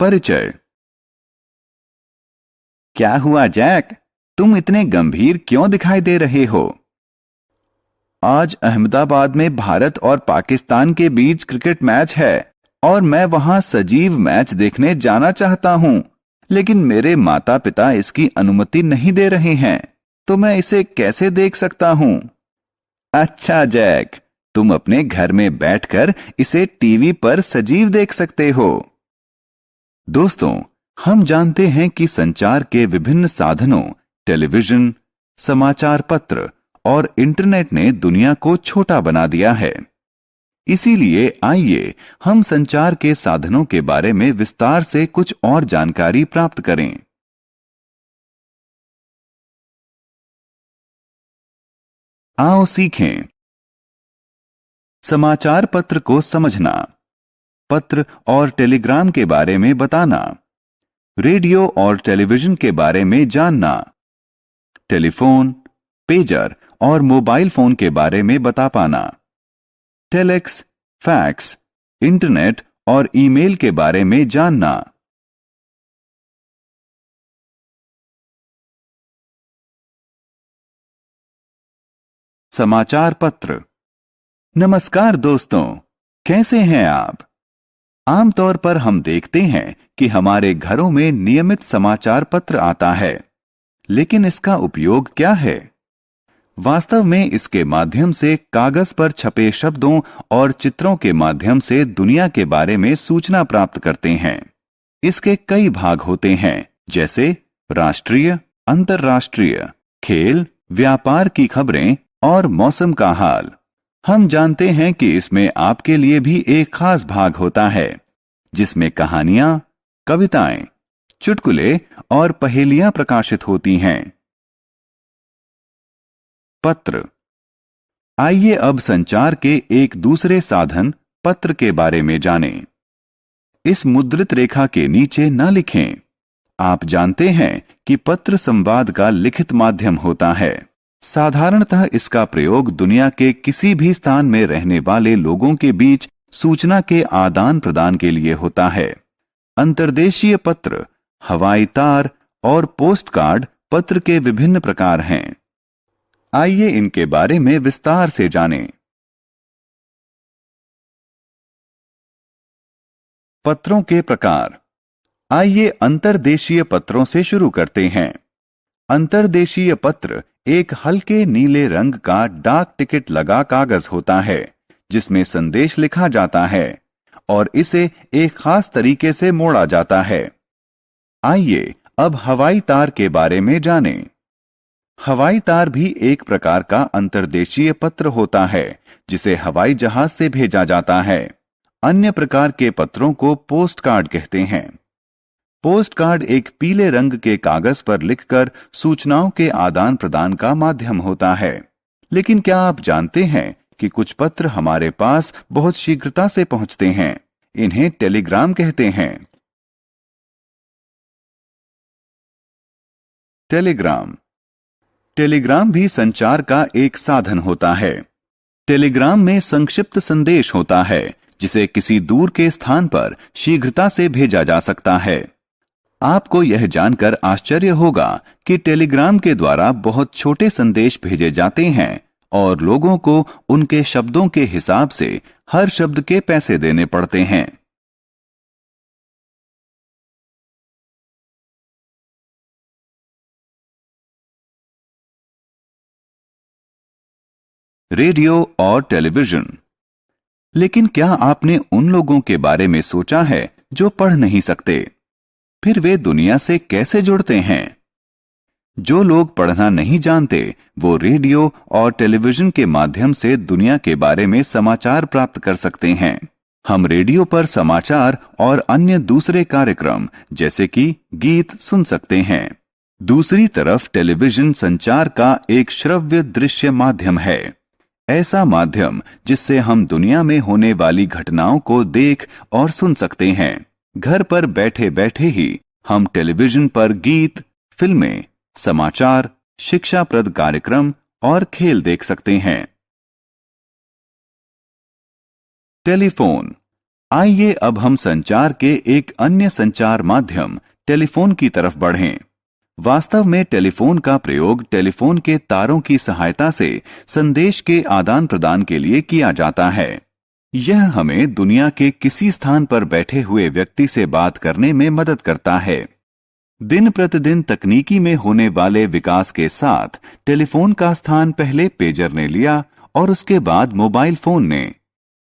परिचय। क्या हुआ जैक, तुम इतने गंभीर क्यों दिखाई दे रहे हो? आज अहमदाबाद में भारत और पाकिस्तान के बीच क्रिकेट मैच है और मैं वहां सजीव मैच देखने जाना चाहता हूं, लेकिन मेरे माता पिता इसकी अनुमति नहीं दे रहे हैं, तो मैं इसे कैसे देख सकता हूं? अच्छा जैक, तुम अपने घर में बैठकर इसे टीवी पर सजीव देख सकते हो। दोस्तों, हम जानते हैं कि संचार के विभिन्न साधनों, टेलीविजन, समाचार पत्र और इंटरनेट ने दुनिया को छोटा बना दिया है। इसीलिए आइए हम संचार के साधनों के बारे में विस्तार से कुछ और जानकारी प्राप्त करें। आओ सीखें। समाचार पत्र को समझना, पत्र और टेलीग्राम के बारे में बताना, रेडियो और टेलीविजन के बारे में जानना, टेलीफोन, पेजर और मोबाइल फोन के बारे में बता पाना, टेलेक्स, फैक्स, इंटरनेट और ईमेल के बारे में जानना। समाचार पत्र। नमस्कार दोस्तों, कैसे हैं आप? आमतौर पर हम देखते हैं कि हमारे घरों में नियमित समाचार पत्र आता है, लेकिन इसका उपयोग क्या है? वास्तव में इसके माध्यम से कागज पर छपे शब्दों और चित्रों के माध्यम से दुनिया के बारे में सूचना प्राप्त करते हैं। इसके कई भाग होते हैं, जैसे राष्ट्रीय, अंतर्राष्ट्रीय, खेल, व्यापार की खबरें और मौसम का हाल। हम जानते हैं कि इसमें आपके लिए भी एक खास भाग होता है, जिसमें कहानियां, कविताएं, चुटकुले और पहेलियां प्रकाशित होती हैं। पत्र। आइए अब संचार के एक दूसरे साधन पत्र के बारे में जानें। इस मुद्रित रेखा के नीचे न लिखें। आप जानते हैं कि पत्र संवाद का लिखित माध्यम होता है। साधारणतः इसका प्रयोग दुनिया के किसी भी स्थान में रहने वाले लोगों के बीच सूचना के आदान प्रदान के लिए होता है। अंतर्देशीय पत्र, हवाई तार और पोस्ट कार्ड पत्र के विभिन्न प्रकार हैं। आइए इनके बारे में विस्तार से जानें। पत्रों के प्रकार। आइए अंतर्देशीय पत्रों से शुरू करते हैं। अंतर्देशीय पत्र एक हल्के नीले रंग का डाक टिकट लगा कागज होता है, जिसमें संदेश लिखा जाता है और इसे एक खास तरीके से मोड़ा जाता है। आइए अब हवाई तार के बारे में जानें। हवाई तार भी एक प्रकार का अंतर्देशीय पत्र होता है, जिसे हवाई जहाज से भेजा जाता है। अन्य प्रकार के पत्रों को पोस्ट कार्ड कहते हैं। पोस्ट कार्ड एक पीले रंग के कागज पर लिखकर सूचनाओं के आदान प्रदान का माध्यम होता है। लेकिन क्या आप जानते हैं कि कुछ पत्र हमारे पास बहुत शीघ्रता से पहुंचते हैं? इन्हें टेलीग्राम कहते हैं। टेलीग्राम। टेलीग्राम भी संचार का एक साधन होता है। टेलीग्राम में संक्षिप्त संदेश होता है, जिसे किसी दूर के स्थान पर शीघ्रता से भेजा जा सकता है। आपको यह जानकर आश्चर्य होगा कि टेलीग्राम के द्वारा बहुत छोटे संदेश भेजे जाते हैं और लोगों को उनके शब्दों के हिसाब से हर शब्द के पैसे देने पड़ते हैं। रेडियो और टेलीविजन। लेकिन क्या आपने उन लोगों के बारे में सोचा है जो पढ़ नहीं सकते? फिर वे दुनिया से कैसे जुड़ते हैं? जो लोग पढ़ना नहीं जानते, वो रेडियो और टेलीविजन के माध्यम से दुनिया के बारे में समाचार प्राप्त कर सकते हैं। हम रेडियो पर समाचार और अन्य दूसरे कार्यक्रम जैसे कि गीत सुन सकते हैं। दूसरी तरफ टेलीविजन संचार का एक श्रव्य दृश्य माध्यम है। ऐसा माध्यम जिससे हम दुनिया में होने वाली घटनाओं को देख और सुन सकते हैं। घर पर बैठे बैठे ही हम टेलीविजन पर गीत, फिल्में, समाचार, शिक्षाप्रद कार्यक्रम और खेल देख सकते हैं। टेलीफोन। आइए अब हम संचार के एक अन्य संचार माध्यम टेलीफोन की तरफ बढ़ें। वास्तव में टेलीफोन का प्रयोग टेलीफोन के तारों की सहायता से संदेश के आदान प्रदान के लिए किया जाता है। यह हमें दुनिया के किसी स्थान पर बैठे हुए व्यक्ति से बात करने में मदद करता है। दिन प्रतिदिन तकनीकी में होने वाले विकास के साथ टेलीफोन का स्थान पहले पेजर ने लिया और उसके बाद मोबाइल फोन ने।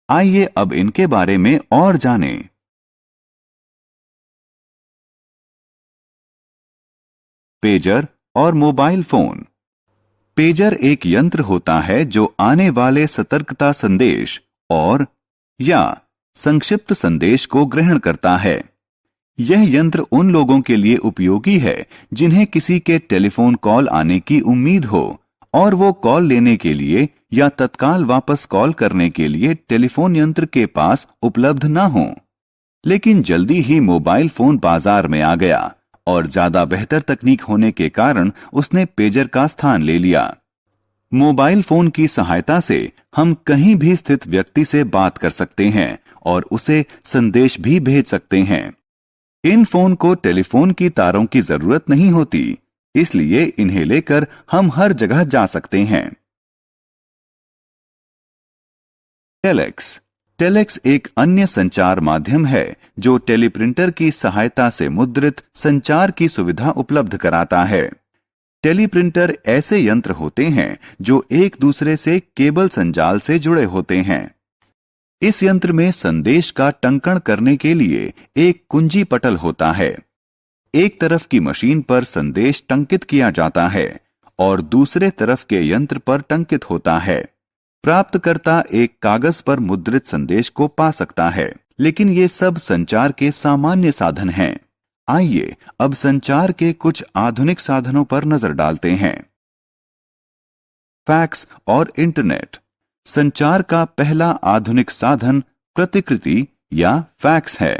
आइए अब इनके बारे में और जानें। पेजर और मोबाइल फोन। पेजर एक यंत्र होता है जो आने वाले सतर्कता संदेश और या संक्षिप्त संदेश को ग्रहण करता है। यह यंत्र उन लोगों के लिए उपयोगी है जिन्हें किसी के टेलीफोन कॉल आने की उम्मीद हो और वो कॉल लेने के लिए या तत्काल वापस कॉल करने के लिए टेलीफोन यंत्र के पास उपलब्ध न हो। लेकिन जल्दी ही मोबाइल फोन बाजार में आ गया और ज्यादा बेहतर तकनीक होने के कारण उसने पेजर का स्थान ले लिया। मोबाइल फोन की सहायता से हम कहीं भी स्थित व्यक्ति से बात कर सकते हैं और उसे संदेश भी भेज सकते हैं। इन फोन को टेलीफोन की तारों की जरूरत नहीं होती, इसलिए इन्हें लेकर हम हर जगह जा सकते हैं। टेलेक्स। टेलेक्स एक अन्य संचार माध्यम है जो टेलीप्रिंटर की सहायता से मुद्रित संचार की सुविधा उपलब्ध कराता है। टेलीप्रिंटर ऐसे यंत्र होते हैं जो एक दूसरे से केबल संजाल से जुड़े होते हैं। इस यंत्र में संदेश का टंकण करने के लिए एक कुंजी पटल होता है। एक तरफ की मशीन पर संदेश टंकित किया जाता है और दूसरे तरफ के यंत्र पर टंकित होता है। प्राप्तकर्ता एक कागज पर मुद्रित संदेश को पा सकता है, लेकिन ये सब संचार के सामान्य साधन हैं। आइए अब संचार के कुछ आधुनिक साधनों पर नजर डालते हैं। फैक्स और इंटरनेट। संचार का पहला आधुनिक साधन प्रतिकृति या फैक्स है।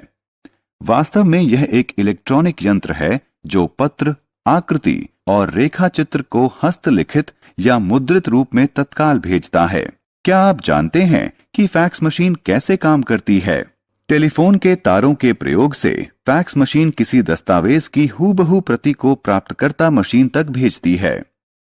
वास्तव में यह एक इलेक्ट्रॉनिक यंत्र है जो पत्र, आकृति और रेखा चित्र को हस्तलिखित या मुद्रित रूप में तत्काल भेजता है। क्या आप जानते हैं कि फैक्स मशीन कैसे काम करती है? टेलीफोन के तारों के प्रयोग से फैक्स मशीन किसी दस्तावेज की हूबहू प्रति को प्राप्तकर्ता मशीन तक भेजती है।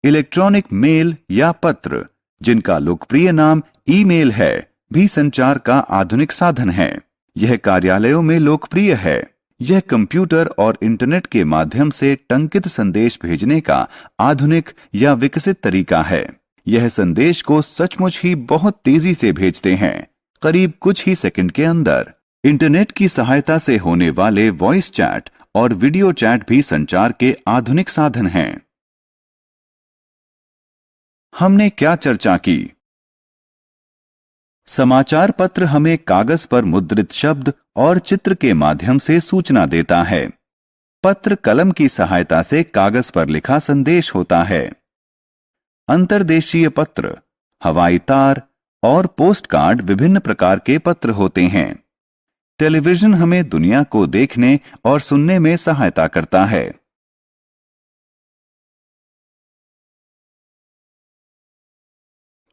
इलेक्ट्रॉनिक मेल या पत्र, जिनका लोकप्रिय नाम ईमेल है, भी संचार का आधुनिक साधन है। यह कार्यालयों में लोकप्रिय है। यह कंप्यूटर और इंटरनेट के माध्यम से टंकित संदेश भेजने का आधुनिक या विकसित तरीका है। यह संदेश को सचमुच ही बहुत तेजी से भेजते हैं, करीब कुछ ही सेकंड के अंदर। इंटरनेट की सहायता से होने वाले वॉइस चैट और वीडियो चैट भी संचार के आधुनिक साधन हैं। हमने क्या चर्चा की? समाचार पत्र हमें कागज पर मुद्रित शब्द और चित्र के माध्यम से सूचना देता है। पत्र कलम की सहायता से कागज पर लिखा संदेश होता है। अंतर्देशीय पत्र, हवाई तार और पोस्ट कार्ड विभिन्न प्रकार के पत्र होते हैं। टेलीविजन हमें दुनिया को देखने और सुनने में सहायता करता है।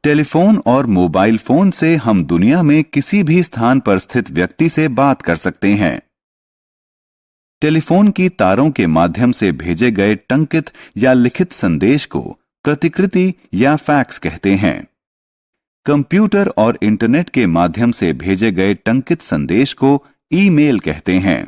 टेलीफोन और मोबाइल फोन से हम दुनिया में किसी भी स्थान पर स्थित व्यक्ति से बात कर सकते हैं। टेलीफोन की तारों के माध्यम से भेजे गए टंकित या लिखित संदेश को प्रतिकृति या फैक्स कहते हैं। कंप्यूटर और इंटरनेट के माध्यम से भेजे गए टंकित संदेश को ईमेल कहते हैं।